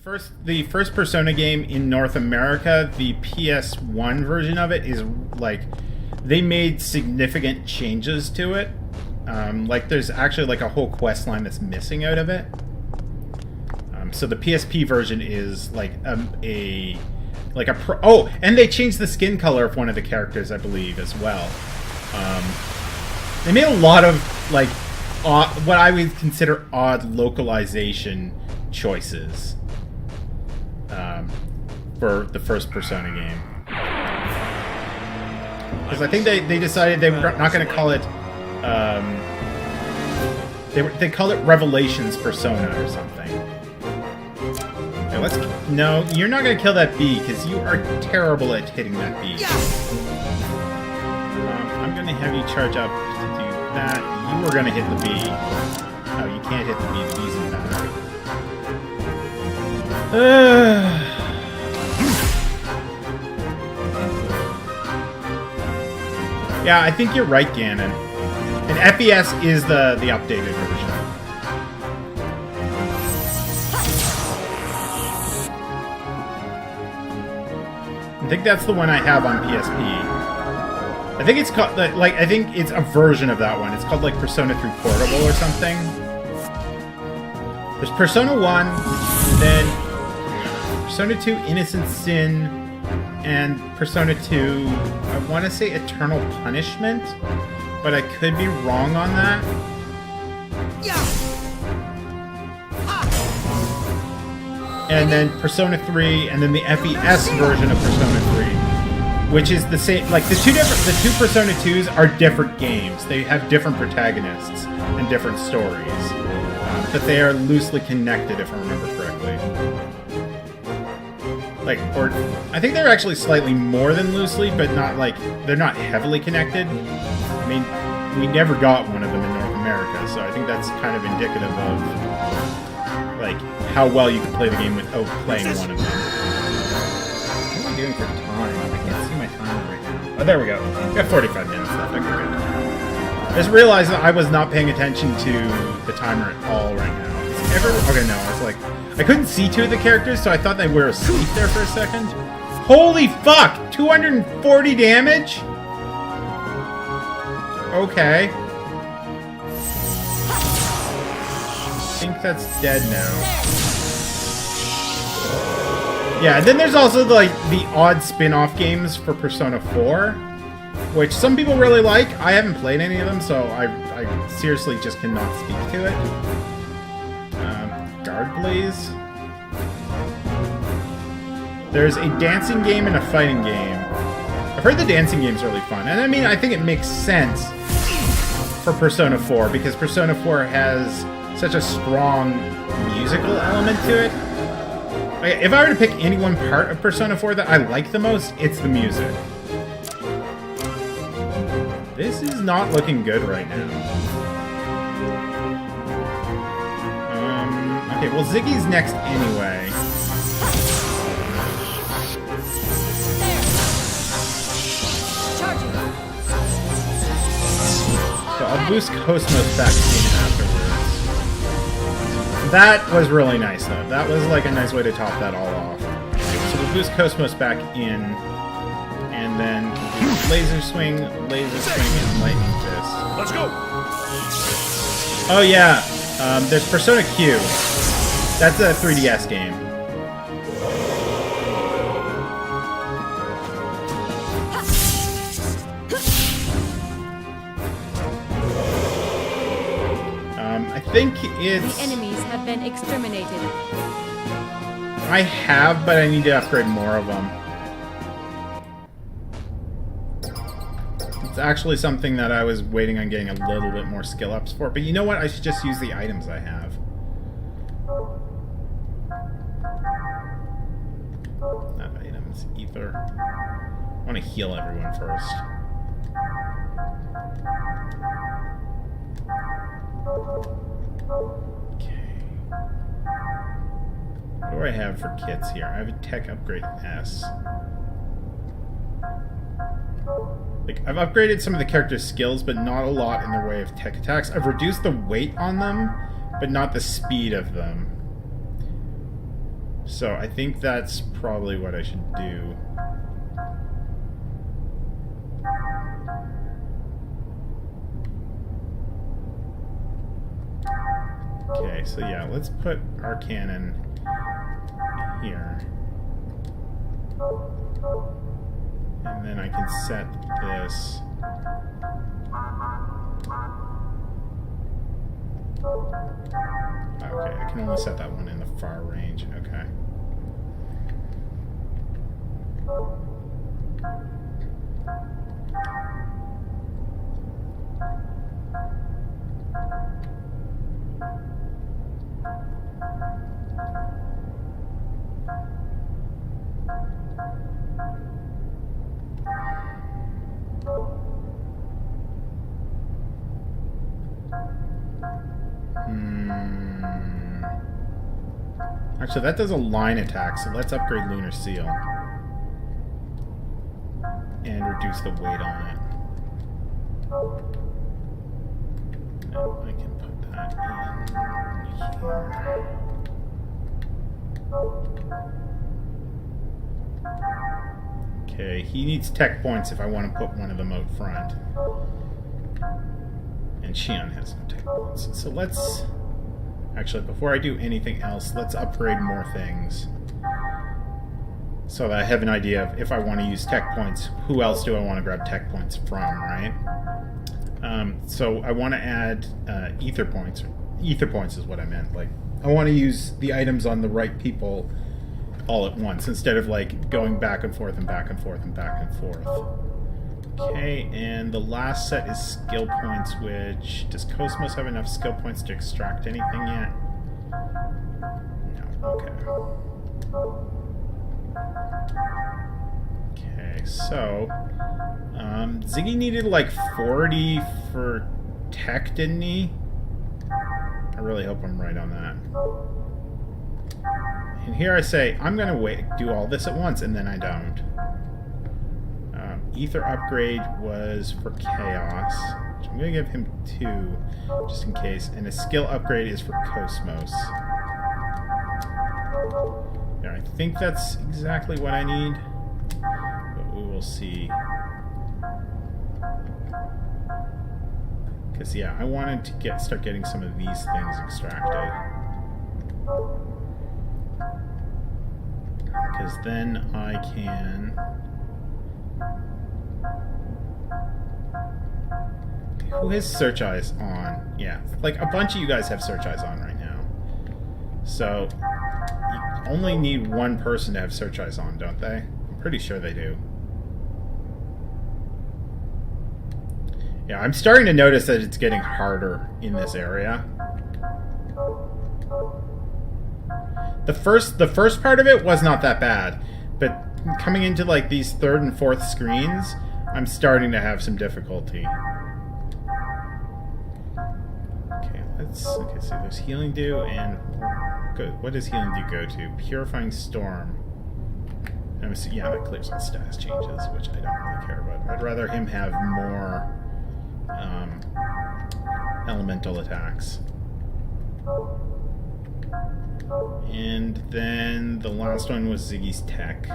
The first Persona game in North America, the PS1 version of it is like they made significant changes to it. Like there's actually like a whole quest line that's missing out of it. So the PSP version is like and they changed the skin color of one of the characters, I believe, as well. They made a lot of like what I would consider odd localization choices for the first Persona game. Because I think they decided they were not going to call it. They call it Revelations Persona or something. Okay, no, you're not going to kill that bee because you are terrible at hitting that bee. I'm going to have you charge up to do that. You are going to hit the bee. No, you can't hit the bee. The bee's in battery. Yeah, I think you're right, Ganon. And FES is the updated version. I think that's the one I have on PSP. I think it's called I think it's a version of that one. It's called like Persona 3 Portable or something. There's Persona 1, then Persona 2 Innocent Sin, and Persona 2, I want to say Eternal Punishment, but I could be wrong on that. And then Persona 3, and then the FES version of Persona 3, which is the same. Like the two Persona 2s are different games. They have different protagonists and different stories, but they are loosely connected, if I remember correctly. Or I think they're actually slightly more than loosely, but not like they're not heavily connected. I mean, we never got one of them in North America, so I think that's kind of indicative of like how well you can play the game without playing one of them. What am I doing for time? I can't see my timer right now. Oh, there we go. We got 45 minutes left. Okay, good. I just realized that I was not paying attention to the timer at all right now. Okay, no, it's like I couldn't see two of the characters, so I thought they were asleep there for a second. Holy fuck! 240 damage? Okay. I think that's dead now. Yeah, and then there's also the odd spin-off games for Persona 4, which some people really like. I haven't played any of them, so I seriously just cannot speak to it. Guard Blaze. There's a dancing game and a fighting game. I've heard the dancing game's really fun, and I mean, I think it makes sense for Persona 4 because Persona 4 has such a strong musical element to it. Like, if I were to pick any one part of Persona 4 that I like the most, it's the music. This is not looking good right now. Okay, well, Ziggy's next anyway. So I'll boost Cosmos back in afterwards. That was really nice, though. That was like a nice way to top that all off. So we'll boost Cosmos back in, and then we'll do Laser Swing, and Lightning Fist. Let's go! Oh, yeah. There's Persona Q. That's a 3DS game. I think it's... The enemies have been exterminated. I have, but I need to upgrade more of them. It's actually something that I was waiting on getting a little bit more skill ups for, but you know what? I should just use the items I have. Not items, ether. I want to heal everyone first. Okay. What do I have for kits here? I have a tech upgrade S. Like, I've upgraded some of the character's skills, but not a lot in the way of tech attacks. I've reduced the weight on them, but not the speed of them. So I think that's probably what I should do. Okay, so yeah, let's put our cannon here. And then I can set this. Okay, I can only set that one in the far range. Okay. Actually, that does a line attack, so let's upgrade Lunar Seal. And reduce the weight on it. And I can put that in here. Okay, he needs tech points if I want to put one of them out front. And Xion has no tech points. So let's... Actually, before I do anything else, let's upgrade more things. So that I have an idea of if I want to use tech points, who else do I want to grab tech points from, right? So I want to add ether points. Ether points is what I meant. Like, I want to use the items on the right people all at once, instead of like going back and forth and back and forth and back and forth. Okay, and the last set is skill points, which... Does Cosmos have enough skill points to extract anything yet? No, okay. Okay, so... Ziggy needed like 40 for tech, didn't he? I really hope I'm right on that. And here I say, I'm gonna do all this at once, and then I don't. Ether upgrade was for Chaos, which I'm going to give him 2, just in case. And a skill upgrade is for Cosmos. Yeah, I think that's exactly what I need, but we will see. Because, yeah, I wanted to start getting some of these things extracted. Because then I can... Who has search eyes on? Yeah, like a bunch of you guys have search eyes on right now. So, you only need one person to have search eyes on, don't they? I'm pretty sure they do. Yeah, I'm starting to notice that it's getting harder in this area. The first part of it was not that bad, but coming into like these 3rd and 4th screens, I'm starting to have some difficulty. Okay, so there's Healing Dew and... What does Healing Dew go to? Purifying Storm. Yeah, that clears all status changes, which I don't really care about. I'd rather him have more elemental attacks. And then the last one was Ziggy's tech.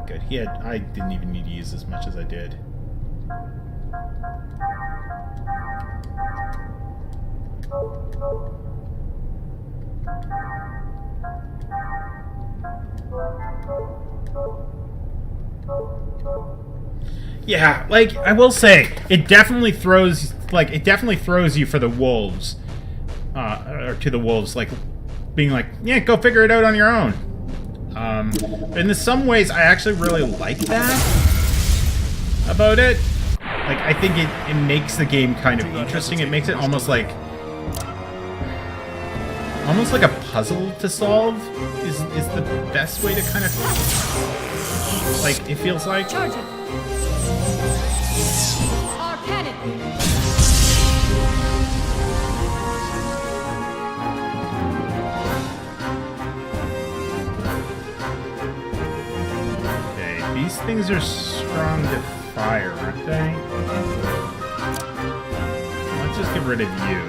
Okay, good. I didn't even need to use as much as I did. Yeah, like, I will say, it definitely throws you for the wolves. Or to the wolves, like, being like, yeah, go figure it out on your own. In some ways, I actually really like that about it. Like, I think it makes the game kind of interesting. It makes it almost like a puzzle to solve is the best way to kind of, like, it feels like. Charge it. Our cannon. These things are strong to fire, aren't they? Let's just get rid of you.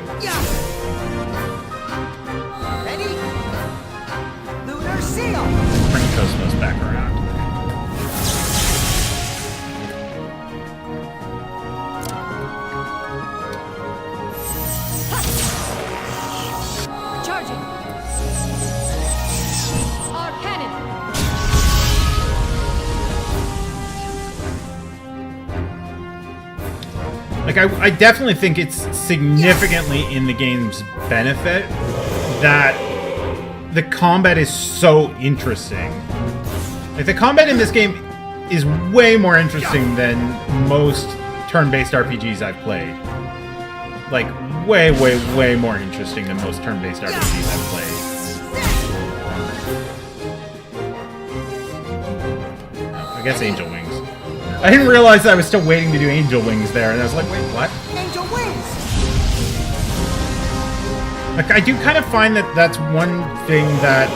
Ready? Lunar seal. Bring Cosmos back around. Charging. Our cannon. Like, I definitely think it's significantly in the game's benefit that the combat is so interesting. Like, the combat in this game is way more interesting than most turn-based RPGs I've played. Like, way, way, way more interesting than most turn-based RPGs I've played. I guess Angel Wings. I didn't realize I was still waiting to do Angel Wings there, and I was like, wait, what? Angel wings. Like, I do kind of find that that's one thing that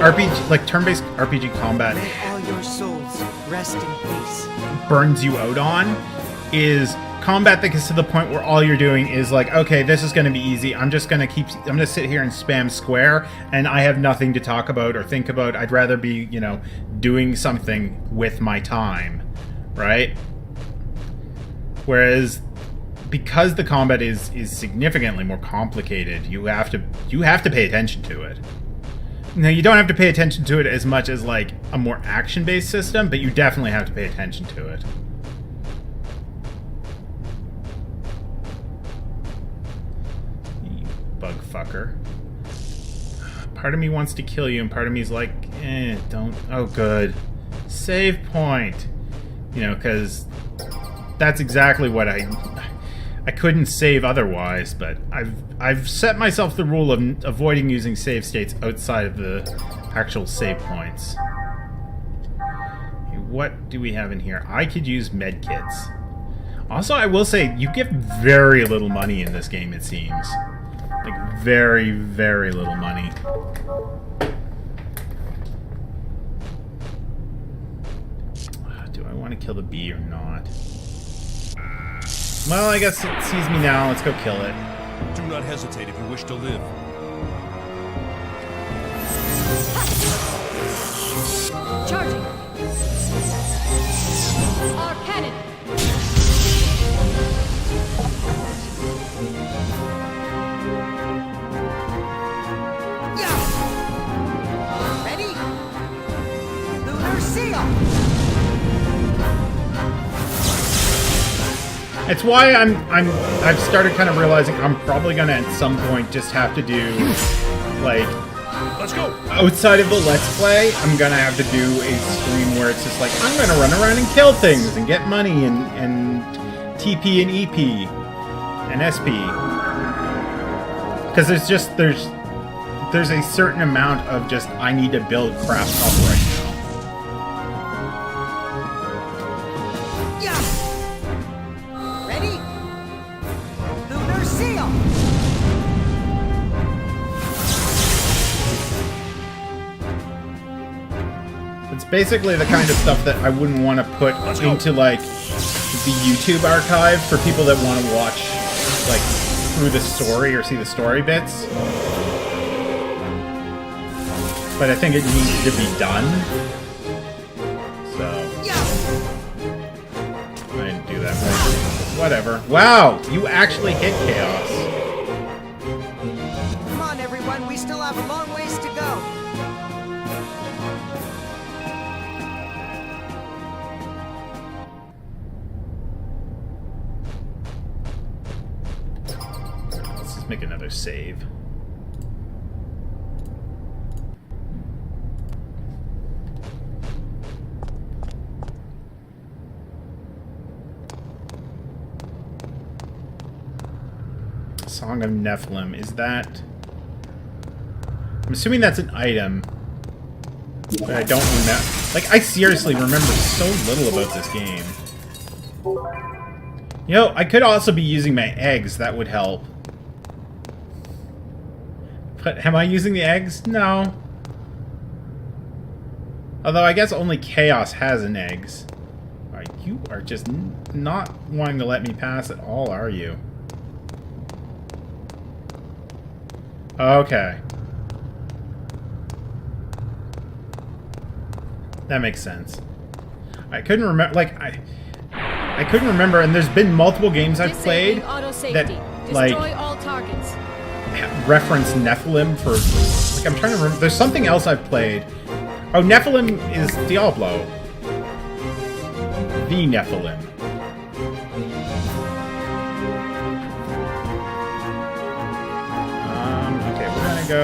RPG, like turn-based RPG combat, May all your souls rest in peace. burns you out on, is combat that gets to the point where all you're doing is like, okay, this is going to be easy. I'm going to sit here and spam square, and I have nothing to talk about or think about. I'd rather be, you know, doing something with my time. Right? Whereas, because the combat is significantly more complicated, you have to pay attention to it. Now, you don't have to pay attention to it as much as like a more action-based system, but you definitely have to pay attention to it. You bug fucker. Part of me wants to kill you, and part of me is like, don't. Oh, good. Save point. You know, because that's exactly what I couldn't save otherwise, but I've set myself the rule of avoiding using save states outside of the actual save points. Okay, what do we have in here? I could use med kits. Also, I will say, you get very little money in this game, it seems. Like, very, very little money. I want to kill the bee or not. Well, I guess it sees me now. Let's go kill it. Do not hesitate if you wish to live. Charging. Our cannon. Ready? Lunar seal. It's why I've started kind of realizing I'm probably gonna at some point just have to do, like, Let's go. outside of the Let's Play, I'm gonna have to do a stream where it's just like, I'm gonna run around and kill things and get money and TP and EP and SP. Because there's a certain amount of just, I need to build crap up right now. It's basically the kind of stuff that I wouldn't want to put into, like, the YouTube archive for people that want to watch, like, through the story or see the story bits. But I think it needs to be done. So I didn't do that. Whatever. Wow! You actually hit Chaos. Come on, everyone. We still have a long ways to go. Let's just make another save. Song of Nephilim. Is that... I'm assuming that's an item. But I don't remember... Like, I seriously remember so little about this game. You know, I could also be using my eggs. That would help. But am I using the eggs? No. Although I guess only Chaos has an eggs. Alright, you are just not wanting to let me pass at all, are you? Okay. That makes sense. I couldn't remember, like, I couldn't remember, and there's been multiple games I've played that, like, Destroy all targets. reference Nephilim for, like, I'm trying to remember, there's something else I've played. Oh, Nephilim is Diablo. The Nephilim. Okay, we're gonna go...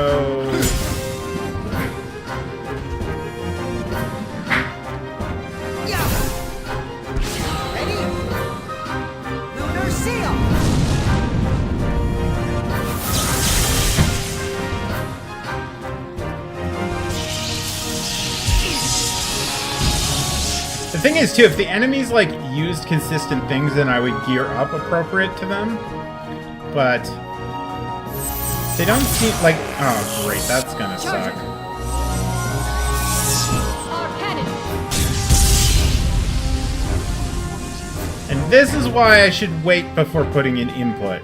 Ready? Lunar Seal! The thing is, too, if the enemies, like, used consistent things, then I would gear up appropriate to them. But... they don't seem like... oh, great, that's gonna suck. Our cannon. And this is why I should wait before putting in input.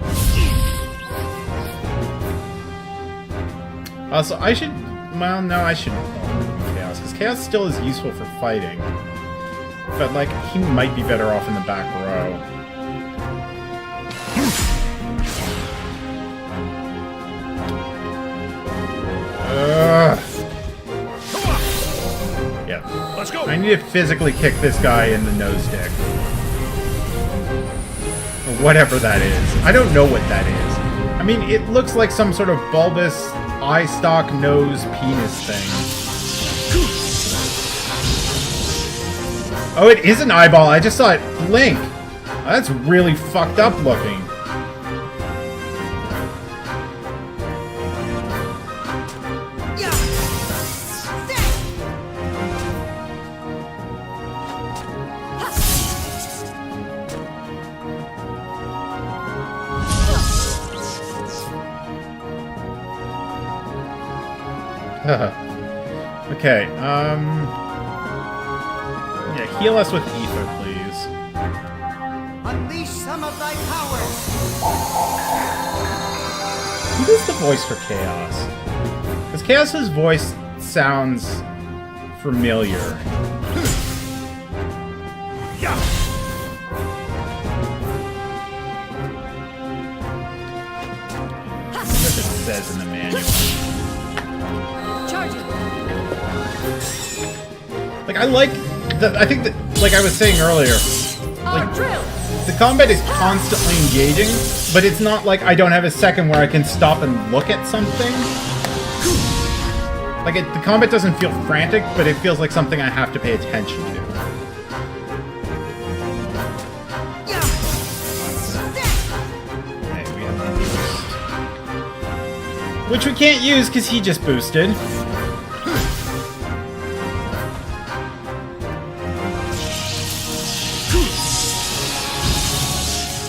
Also, I should... well, no, I shouldn't call Chaos, because Chaos still is useful for fighting. But, like, he might be better off in the back row. Yeah. Let's go. I need to physically kick this guy in the nose stick. Or whatever that is. I don't know what that is. I mean, it looks like some sort of bulbous eye stalk nose penis thing. Oh, it is an eyeball. I just saw it blink. That's really fucked up looking. Okay, yeah, heal us with ether, please. Unleash some of thy powers! Who does the voice for Chaos? Because Chaos's voice sounds familiar. Yeah. I wonder if it says in the manual. Charging. Like, I think that, like I was saying earlier, Our like, drill. the combat is constantly engaging, but it's not like I don't have a second where I can stop and look at something. Like, the combat doesn't feel frantic, but it feels like something I have to pay attention to. Okay, we have a boost. Which we can't use because he just boosted.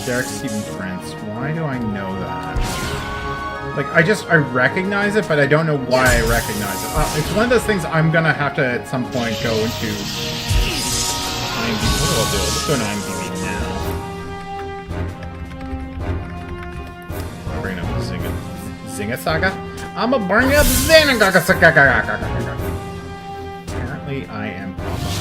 Derek Stephen Prince. Why do I know that? Like, I recognize it, but I don't know why I recognize it. It's one of those things I'm gonna have to, at some point, go into IMDb. What do I do? Let's go to IMDb now. I'll bring up Xenosaga. I'm gonna bring up Xenosaga. Apparently, I am Papa.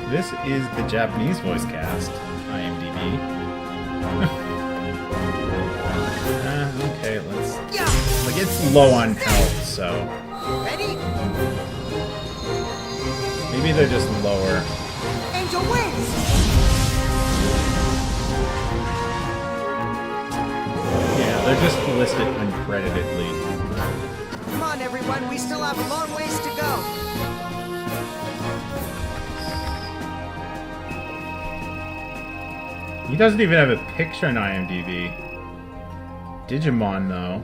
This is the Japanese voice cast, IMDb. Okay, let's... like, it's low on health, so... Ready? maybe they're just lower. Angel wings! Yeah, they're just listed uncreditedly. Come on, everyone, we still have a long ways to go. He doesn't even have a picture on IMDb. Digimon, though.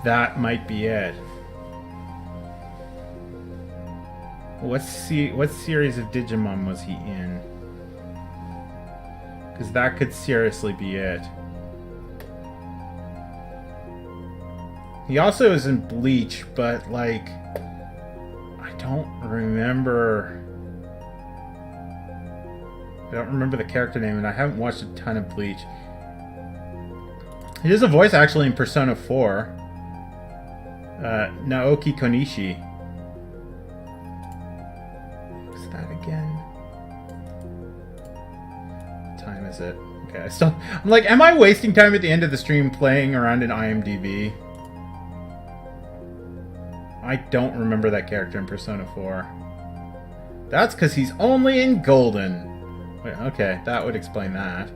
That might be it. What series of Digimon was he in? Because that could seriously be it. He also is in Bleach, but, like... I don't remember... I don't remember the character name, and I haven't watched a ton of Bleach. He does a voice actually in Persona 4. Naoki Konishi. What's that again? What time is it? Okay, I'm like, am I wasting time at the end of the stream playing around in IMDb? I don't remember that character in Persona 4. That's because he's only in Golden. Wait, okay, that would explain that.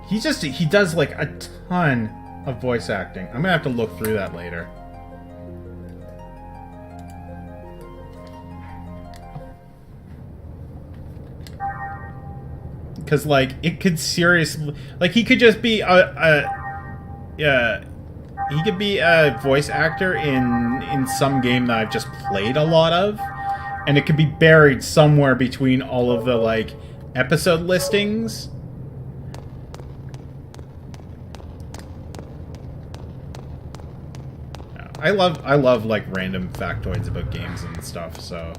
He does like a ton of voice acting. I'm gonna have to look through that later. Because, like, it could seriously... Like, he could just be he could be a voice actor in some game that I've just played a lot of. And it could be buried somewhere between all of the, like, episode listings. I love, like, random factoids about games and stuff, so...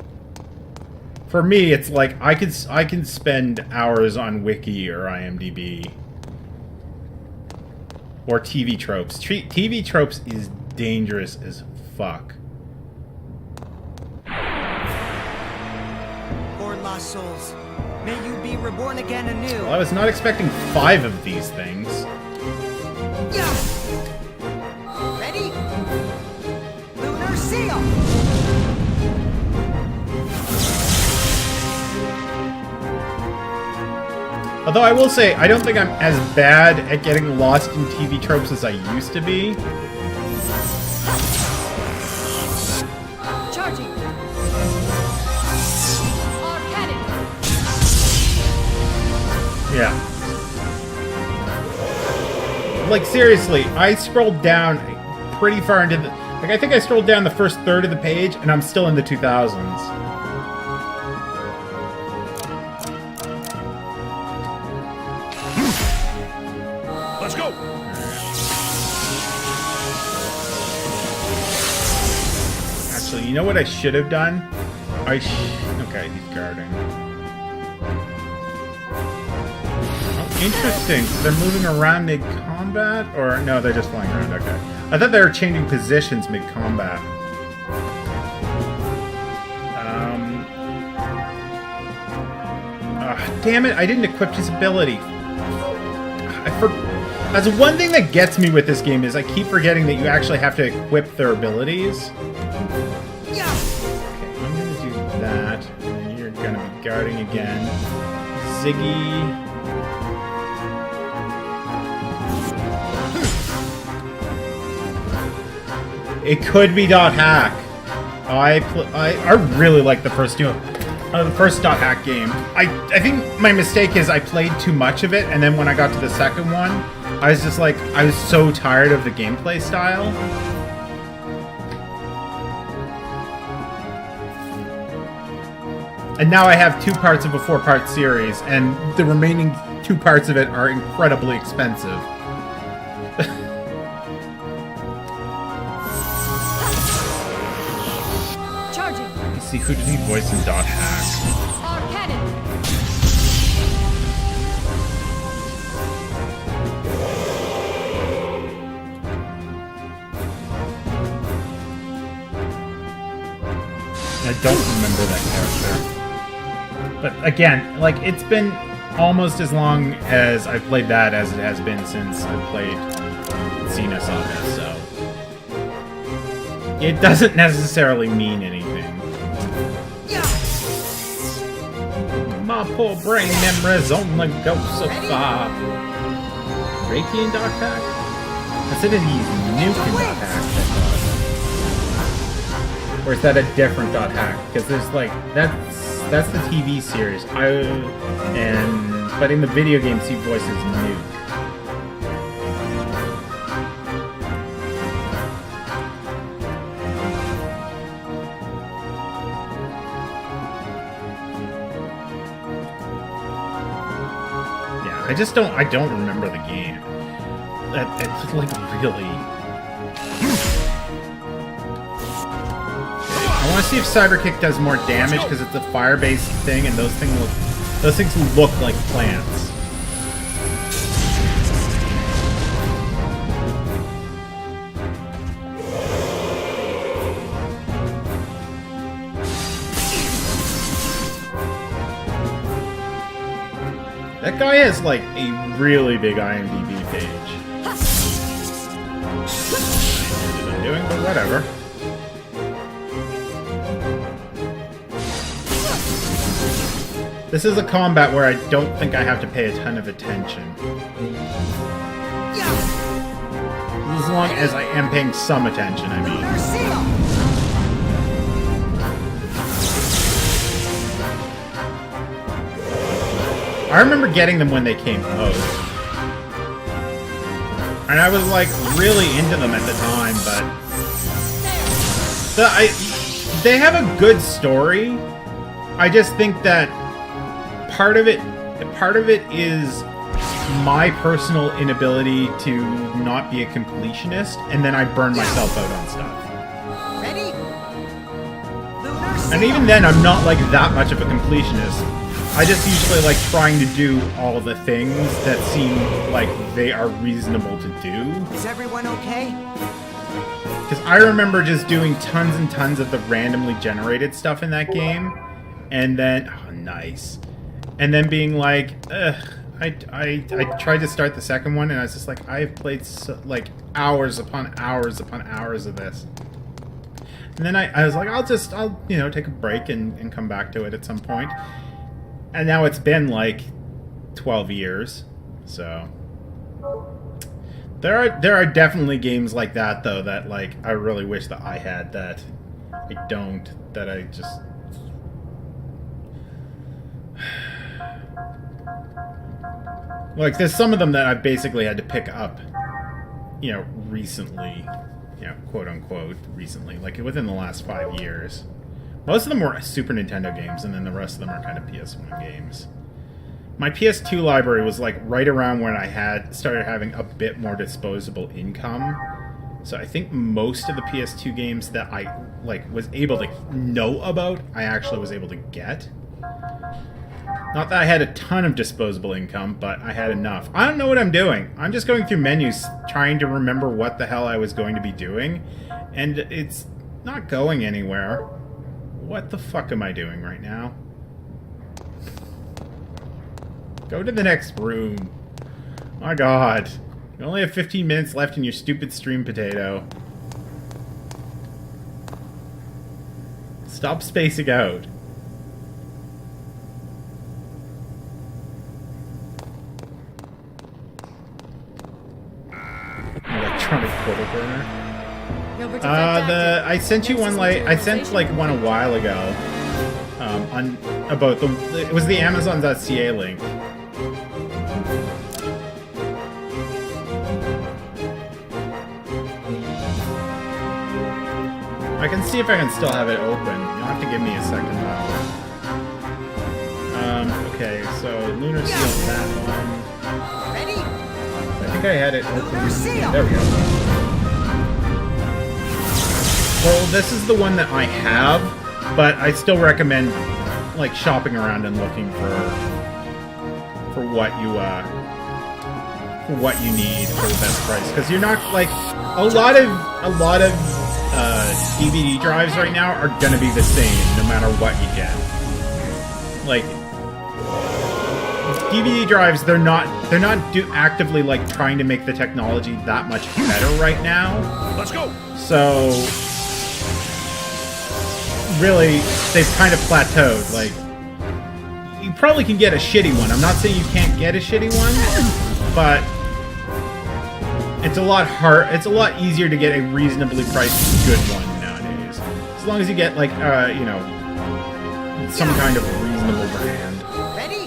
For me, it's like, I can spend hours on Wiki or IMDb. Or TV Tropes. TV Tropes is dangerous as fuck. Poor lost souls. May you be reborn again anew. Well, I was not expecting 5 of these things. Yeah. Ready? Lunar seal. Although I will say, I don't think I'm as bad at getting lost in TV tropes as I used to be. Charging. Arcanic. Yeah. Like, seriously, I scrolled down pretty far into the... Like, I think I scrolled down the first third of the page, and I'm still in the 2000s. Let's go! Actually, you know what I should have done? Okay, he's guarding. Oh, interesting. They're moving around mid-combat? Or, no, they're just flying around. Okay. I thought they were changing positions mid-combat. Damn it, I didn't equip his ability. That's one thing that gets me with this game is I keep forgetting that you actually have to equip their abilities. Okay, I'm gonna do that. And you're gonna be guarding again. Ziggy. It could be dot hack. I really like the first dot hack game. I think my mistake is I played too much of it, and then when I got to the second one, I was just like, I was so tired of the gameplay style. And now I have 2 parts of a 4-part series, and the remaining 2 parts of it are incredibly expensive. Charging. Let's see, who did he voice in dot hack? Arcanic. I don't remember that character. But again, like, it's been almost as long as I've played that as it has been since I played Xenosaga, so... It doesn't necessarily mean anything. My poor brain memories only go so far. Reiki and dot hack? I said he's nuke and dot hack, I thought. Or is that a different dot hack? Because there's like that's the TV series. But in the video games he voices Nuke. Yeah, I don't remember the game. It's like really. I I want to see if Cyber Kick does more damage because it's a fire-based thing, and those things look like plants. That guy has like a really big IMDb page. What I'm doing, but whatever. This is a combat where I don't think I have to pay a ton of attention. As long as I am paying some attention, I mean. I remember getting them when they came out. And I was like really into them at the time, but they have a good story. I just think that part of it is my personal inability to not be a completionist, and then I burn myself out on stuff. Ready? And even then, I'm not like that much of a completionist. I just usually like trying to do all the things that seem like they are reasonable to do. Is everyone okay? Because I remember just doing tons and tons of the randomly generated stuff in that game, and then oh, nice, and then being like, ugh. I tried to start the second one, and I was just like, I've played like hours upon hours upon hours of this. And then I was like, I'll you know, take a break and come back to it at some point. And now it's been like 12 years, so there are definitely games like that though that like I really wish that I had that I don't, that I just like there's some of them that I've basically had to pick up, you know, recently, you know, quote unquote recently, like within the last 5 years. Most of them were Super Nintendo games, and then the rest of them are kind of PS1 games. My PS2 library was like right around when I started having a bit more disposable income. So I think most of the PS2 games that I like was able to know about, I actually was able to get. Not that I had a ton of disposable income, but I had enough. I don't know what I'm doing. I'm just going through menus trying to remember what the hell I was going to be doing, and it's not going anywhere. What the fuck am I doing right now? Go to the next room. My god. You only have 15 minutes left in your stupid stream, potato. Stop spacing out. Electronic portal burner. I sent you one like I sent like one a while ago. On about it was the Amazon.ca link. I can see if I can still have it open. You'll have to give me a second though. Okay, so Lunar Seal, that one. Ready? I think I had it open. Lunar Seal. There we go. Well, this is the one that I have, but I still recommend like shopping around and looking for what you need for the best price, because you're not like a lot of DVD drives right now are gonna be the same no matter what you get. Like DVD drives, they're not actively like trying to make the technology that much better right now. Let's go. So really, they've kind of plateaued. Like, you probably can get a shitty one. I'm not saying you can't get a shitty one, but it's a lot it's a lot easier to get a reasonably priced good one nowadays. As long as you get like, you know, some kind of reasonable brand. Ready?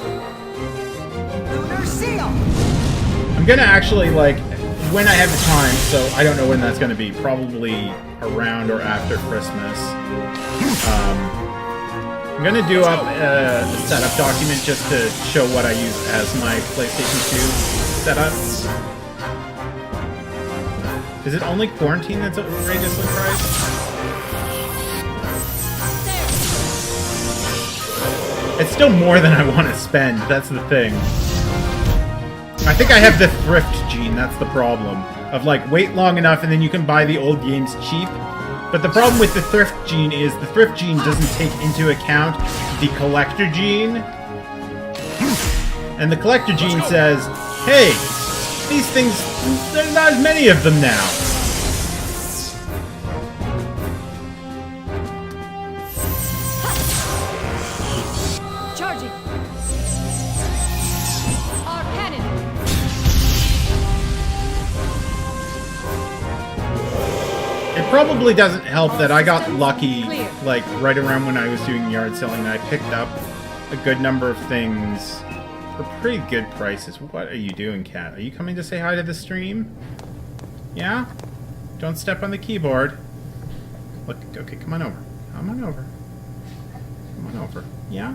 Lunar Seal. I'm gonna actually like, when I have the time, so I don't know when that's gonna be. Probably around or after Christmas. I'm gonna do up a setup document just to show what I use as my PlayStation 2 setup. Is it only Quarantine that's outrageously priced? It's still more than I want to spend, that's the thing. I think I have the thrift gene, that's the problem. Of like, wait long enough and then you can buy the old games cheap. But the problem with the thrift gene is the thrift gene doesn't take into account the collector gene. And the collector gene says, hey, these things, there's not as many of them now. Charging. Our cannon. It probably doesn't help that I got lucky, Clear. like, right around when I was doing yard selling, and I picked up a good number of things for pretty good prices. What are you doing, Cat? Are you coming to say hi to the stream? Yeah? Don't step on the keyboard. Look, okay, come on over. Come on over. Come on over. Yeah?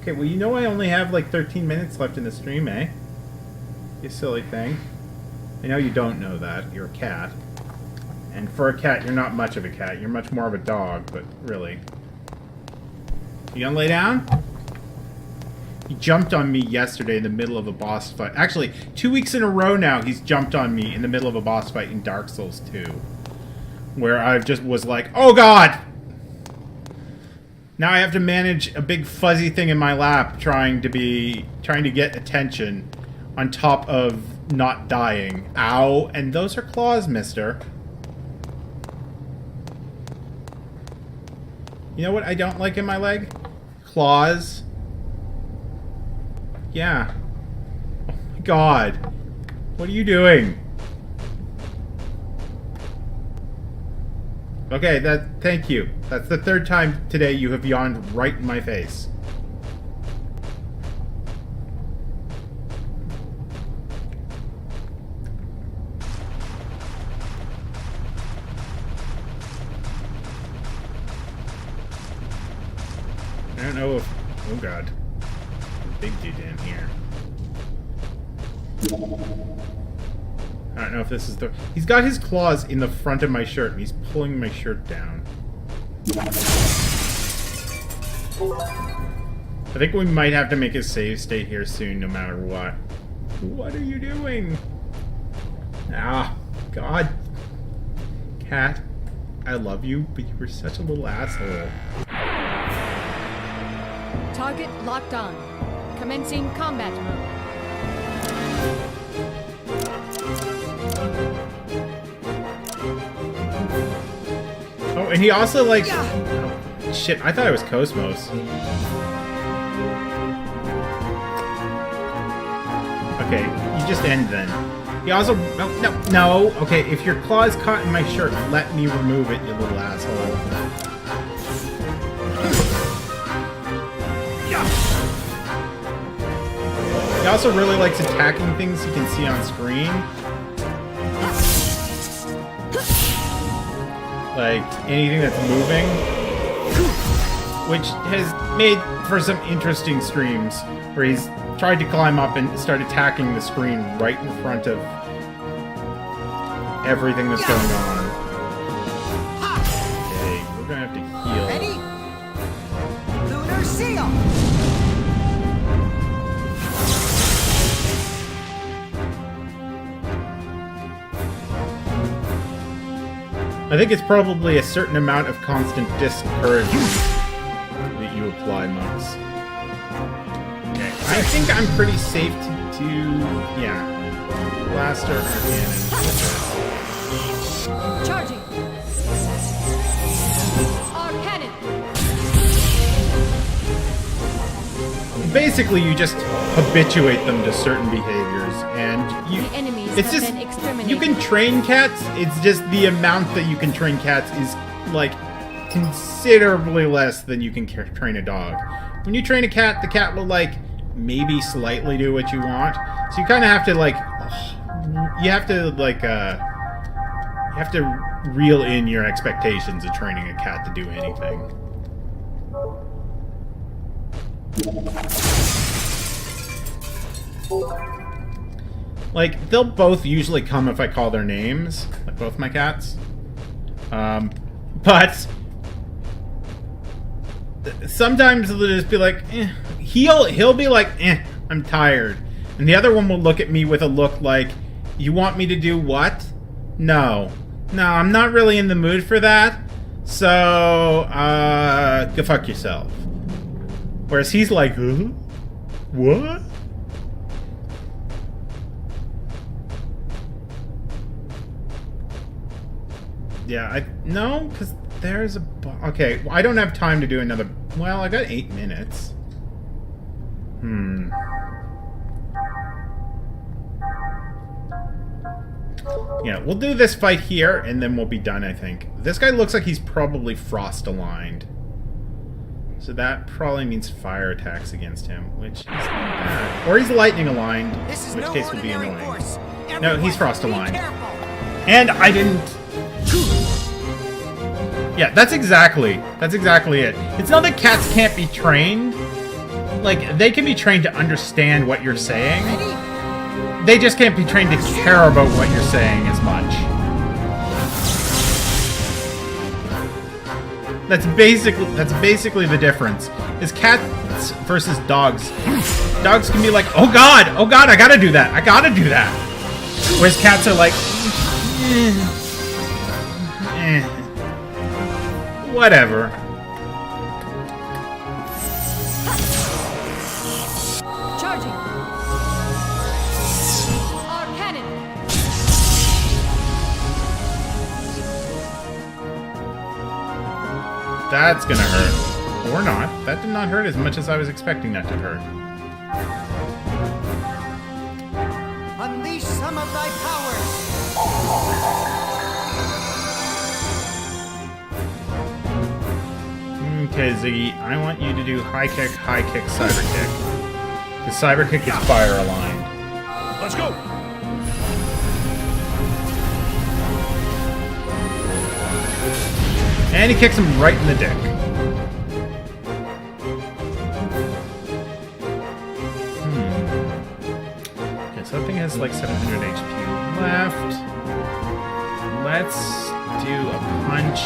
Okay, well, you know I only have, like, 13 minutes left in the stream, eh? You silly thing. I know you don't know that. You're a cat. And for a cat, you're not much of a cat. You're much more of a dog, but really. You gonna lay down? He jumped on me yesterday in the middle of a boss fight. Actually, 2 weeks in a row now, he's jumped on me in the middle of a boss fight in Dark Souls 2. Where I just was like, oh god! Now I have to manage a big fuzzy thing in my lap trying to get attention on top of not dying. Ow. And those are claws, mister. You know what I don't like in my leg? Claws. Yeah. Oh my god. What are you doing? Okay, thank you. That's the third time today you have yawned right in my face. I don't know if... Oh god. Big dude in here. I don't know if this is the... He's got his claws in the front of my shirt, and he's pulling my shirt down. I think we might have to make a save state here soon, no matter what. What are you doing? Ah, God. Cat, I love you, but you were such a little asshole. Target locked on. Commencing combat mode. Oh, and he also, like... Oh, shit, I thought it was Cosmos. Okay, you just end then. He also... No. Okay, if your claw's caught in my shirt, let me remove it, you little asshole. He also really likes attacking things you can see on screen. Like, anything that's moving. Which has made for some interesting streams, where he's tried to climb up and start attacking the screen right in front of everything that's going on. Okay, we're gonna have to heal. Ready? Lunar Seal! I think it's probably a certain amount of constant discouragement that you apply, monks. Okay, I think I'm pretty safe to yeah. Blaster cannon. Charging. Our cannon. Basically, you just habituate them to certain behaviors, and you. The enemies It's have just been exterminated. you can train cats. It's just the amount that you can train cats is like considerably less than you can train a dog. When you train a cat, the cat will like maybe slightly do what you want. So you kind of have to like you have to reel in your expectations of training a cat to do anything. Like, they'll both usually come if I call their names, like both my cats. But sometimes they'll just be like, eh. He'll be like, I'm tired. And the other one will look at me with a look like, you want me to do what? No. No, I'm not really in the mood for that. So, go fuck yourself. Whereas he's like, huh? What? Yeah, no, because there's a... Okay, well, I don't have time to do another... Well, I got 8 minutes. Yeah, we'll do this fight here, and then we'll be done, I think. This guy looks like he's probably frost-aligned. So that probably means fire attacks against him, which is not bad. Or he's lightning-aligned, in which case would be annoying. No, he's frost-aligned. And I didn't... Yeah, that's exactly it. It's not that cats can't be trained. Like, they can be trained to understand what you're saying. They just can't be trained to care about what you're saying as much. That's basically the difference. Is cats versus dogs. Dogs can be like, oh god, I gotta do that. Whereas cats are like, whatever. Charging. Our cannon. That's gonna hurt. Or not. That did not hurt as much as I was expecting that to hurt. Unleash some of thy powers. Okay, Ziggy, I want you to do high kick, cyber kick. The cyber kick is fire aligned. Let's go. And he kicks him right in the dick. Okay, so that thing has like 700 HP left. Let's do a punch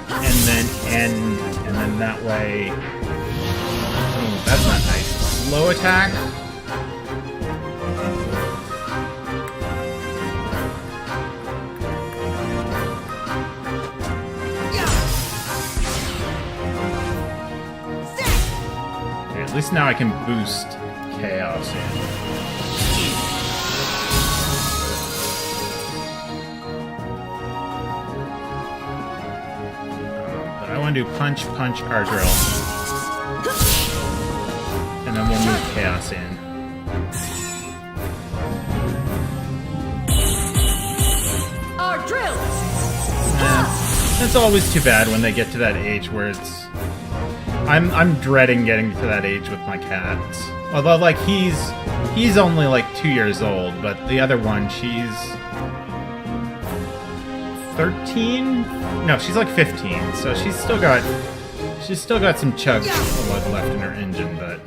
and then end, and then that way... Oh, that's not nice. Slow attack. Okay, at least now I can boost chaos in. I want to do punch, our drill. And then we'll move chaos in. Our drill. It's always too bad when they get to that age where it's... I'm dreading getting to that age with my cats. Although, like, he's only, like, 2 years old, but the other one, she's... 13? No, she's like 15, so she's still got some chug left in her engine, but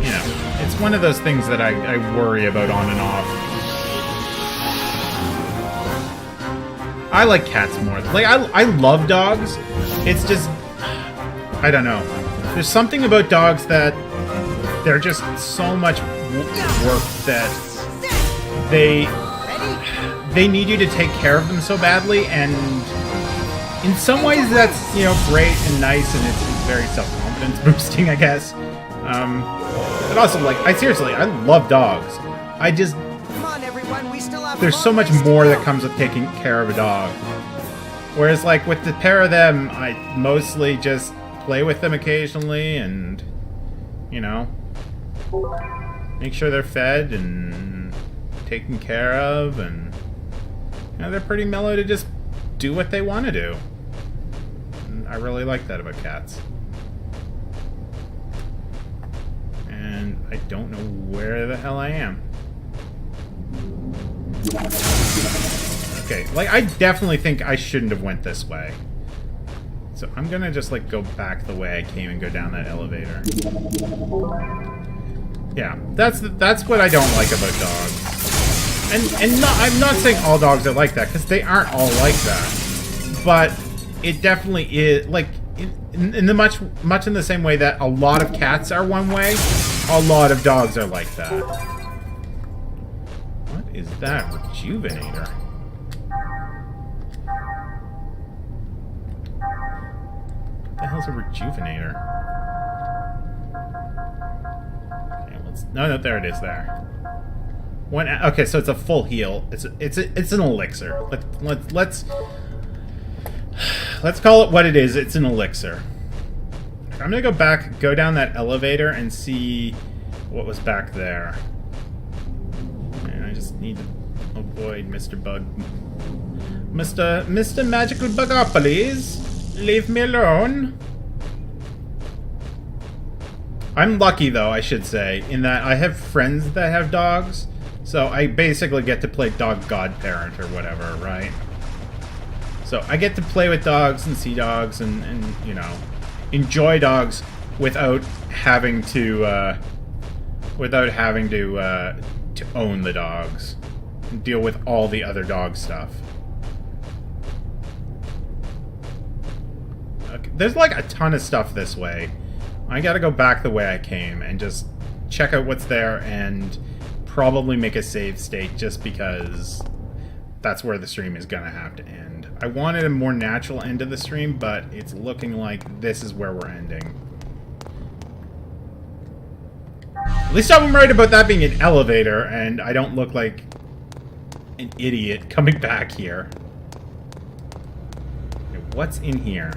you know, it's one of those things that I worry about on and off. I like cats more. Like I love dogs. It's just I don't know. There's something about dogs that they're just so much work that they need you to take care of them so badly, and in some ways that's, you know, great and nice, and it's very self-confidence boosting, I guess. But also, like, I love dogs. Come on, everyone, we still have There's so much more that comes with taking care of a dog. Whereas, like, with the pair of them, I mostly just play with them occasionally and, you know, make sure they're fed and taken care of, and you know, they're pretty mellow to just do what they want to do. And I really like that about cats. And I don't know where the hell I am. Okay, like, I definitely think I shouldn't have went this way. So I'm gonna just, like, go back the way I came and go down that elevator. Yeah, that's what I don't like about dogs. And not, I'm not saying all dogs are like that, because they aren't all like that. But it definitely is, like, in the much in the same way that a lot of cats are one way, a lot of dogs are like that. What is that? Rejuvenator? What the hell's a rejuvenator? Okay, let's... No, there it is there. Okay, so it's a full heal. It's an elixir. Let's call it what it is. It's an elixir. I'm gonna go down that elevator and see what was back there. And I just need to avoid Mr. Bug. Mr. Magical Bugopolis, leave me alone. I'm lucky though, I should say, in that I have friends that have dogs. So I basically get to play dog godparent or whatever, right? So I get to play with dogs and see dogs and you know, enjoy dogs without having to own the dogs and deal with all the other dog stuff. Okay, there's like a ton of stuff this way. I gotta go back the way I came and just check out what's there and probably make a save state just because that's where the stream is gonna have to end. I wanted a more natural end to the stream, but it's looking like this is where we're ending. At least I'm right about that being an elevator, and I don't look like an idiot coming back here. Okay, what's in here?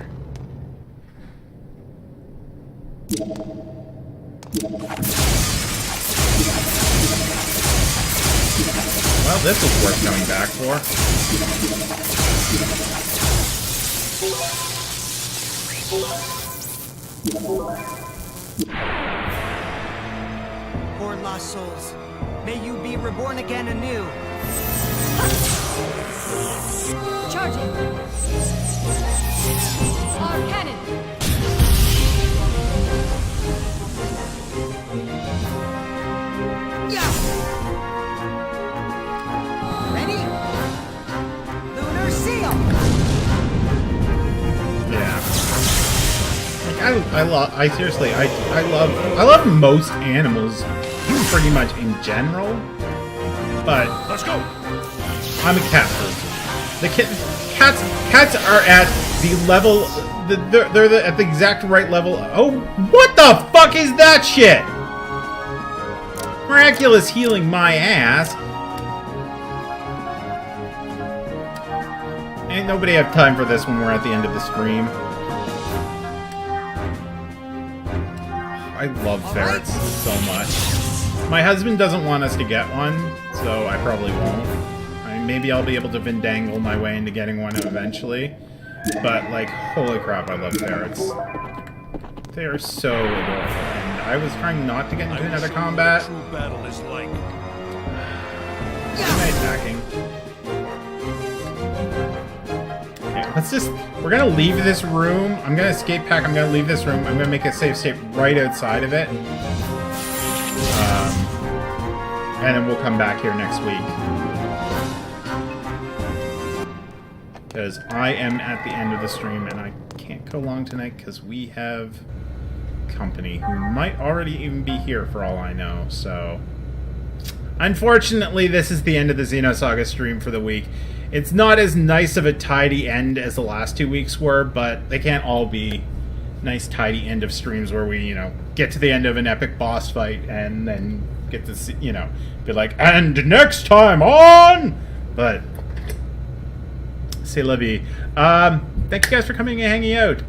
Well, this was worth coming back for. Poor lost souls. May you be reborn again anew. Charging. Our cannon. Yeah. Ready? Lunar seal. Yeah. Like, I seriously, I love most animals pretty much in general, but Let's go. I'm a cat person. Cats are at the level, they're at the exact right level. Oh, what the fuck is that shit? Miraculous healing my ass. Ain't nobody have time for this when we're at the end of the stream. I love ferrets so much. My husband doesn't want us to get one, so I probably won't. I mean, maybe I'll be able to vindangle my way into getting one eventually. But, like, holy crap, I love ferrets. They are so adorable. And I was trying not to get into another combat. True battle is like. Am I attacking? Okay, let's just... We're gonna leave this room. I'm gonna escape pack. I'm gonna leave this room. I'm gonna make a save state right outside of it. And then we'll come back here next week. Because I am at the end of the stream and I can't go long tonight because we have company who might already even be here for all I know. So, unfortunately, this is the end of the Xenosaga stream for the week. It's not as nice of a tidy end as the last 2 weeks were, but they can't all be nice tidy end of streams where we, you know, get to the end of an epic boss fight and then get to see, you know, be like, and next time on! But, c'est la vie. Thank you guys for coming and hanging out.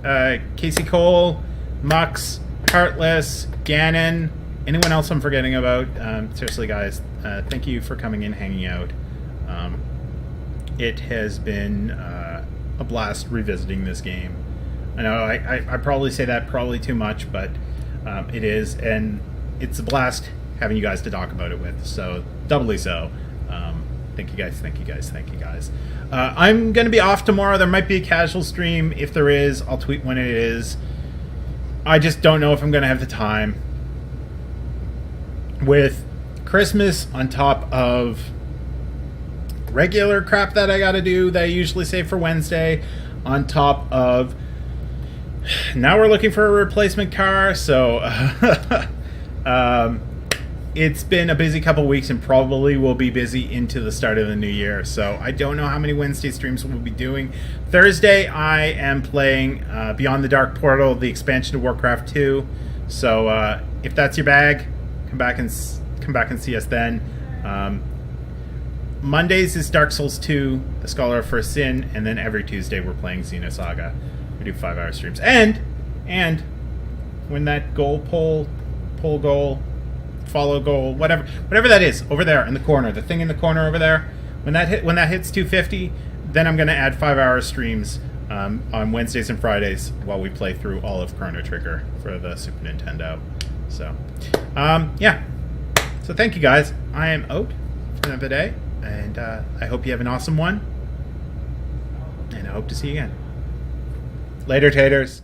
Casey Cole, Mux, Heartless, Ganon, anyone else I'm forgetting about. Seriously, guys, thank you for coming and hanging out. It has been a blast revisiting this game. I know I probably say that probably too much, but it is, and it's a blast having you guys to talk about it with, so doubly so. Thank you guys, thank you guys, thank you guys. I'm going to be off tomorrow. There might be a casual stream. If there is, I'll tweet when it is. I just don't know if I'm going to have the time. With Christmas on top of regular crap that I gotta do that I usually save for Wednesday, on top of now we're looking for a replacement car, so it's been a busy couple weeks and probably will be busy into the start of the new year. So I don't know how many Wednesday streams we'll be doing. Thursday I am playing Beyond the Dark Portal, the expansion to Warcraft 2. So if that's your bag, come back and see us then. Mondays is Dark Souls 2, The Scholar of First Sin, and then every Tuesday we're playing Xenosaga. We do 5-hour streams. And when that goal pull goal, follow goal, whatever that is over there in the corner, the thing in the corner over there, when that hits 250, then I'm going to add 5-hour streams on Wednesdays and Fridays while we play through all of Chrono Trigger for the Super Nintendo. So yeah, so thank you guys. I am out for another day, and I hope you have an awesome one, and I hope to see you again. Later, taters.